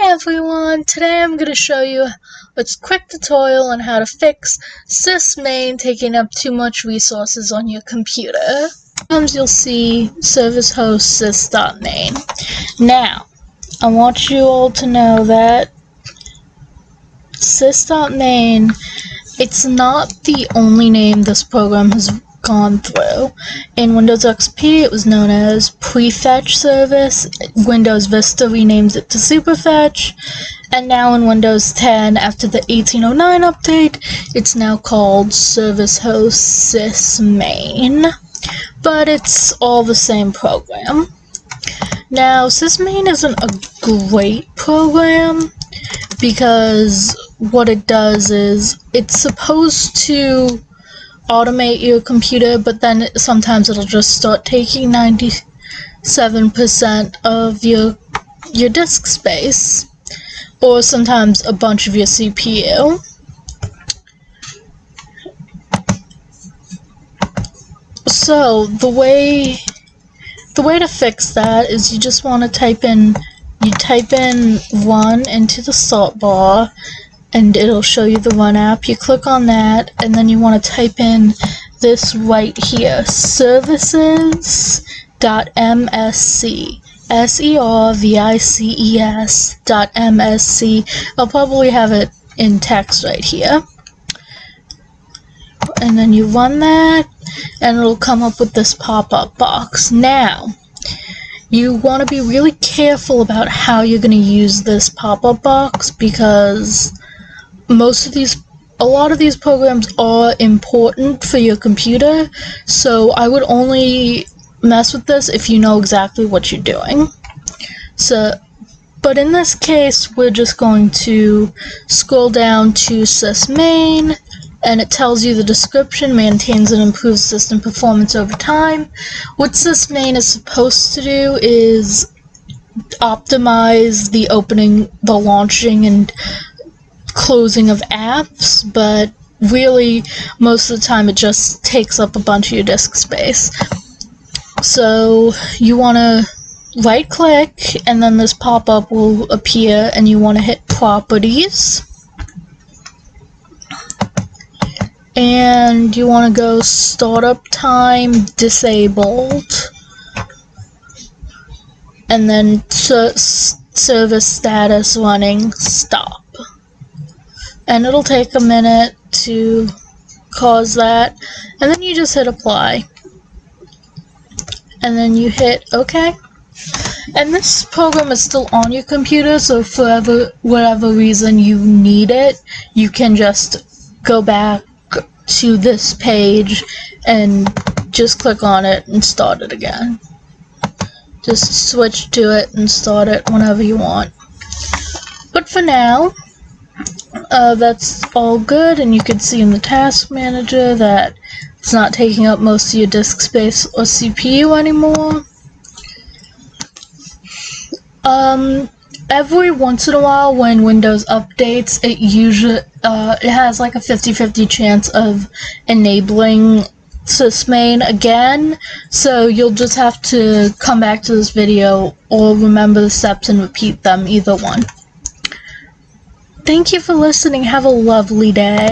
Hi everyone, today I'm going to show you a quick tutorial on how to fix SysMain taking up too much resources on your computer. Sometimes you'll see service host sys.main. Now, I want you all to know that sys.main, it's not the only name this program has gone through. In Windows XP it was known as Prefetch Service, Windows Vista renames it to Superfetch, and now in Windows 10, after the 1809 update, it's now called Service Host SysMain. But it's all the same program. Now, SysMain isn't a great program because what it does is it's supposed to automate your computer, but then sometimes it'll just start taking 97% of your disk space, or sometimes a bunch of your CPU. So the way to fix that is you just want to type in run into the start bar, and it'll show you the run app. You click on that, and then you want to type in this right here, services.msc, services.msc. I'll probably have it in text right here. And then you run that, and it'll come up with this pop-up box. Now, you want to be really careful about how you're going to use this pop-up box, because a lot of these programs are important for your computer, so I would only mess with this if you know exactly what you're doing. But in this case, we're just going to scroll down to SysMain, and it tells you the description: maintains and improves system performance over time. What SysMain is supposed to do is optimize the opening, the launching, and closing of apps, but really most of the time it just takes up a bunch of your disk space. So you want to right click, and then this pop-up will appear, and you want to hit properties, and you want to go startup time disabled, and then service status running stop. And it'll take a minute to cause that, and then you just hit apply, and then you hit OK. And this program is still on your computer, so for whatever reason you need it, you can just go back to this page and just click on it and start it again. Just switch to it and start it whenever you want. But for now, that's all good, and you can see in the task manager that it's not taking up most of your disk space or CPU anymore. Every once in a while when Windows updates, it has like a 50-50 chance of enabling SysMain again, so you'll just have to come back to this video or remember the steps and repeat them, either one. Thank you for listening. Have a lovely day.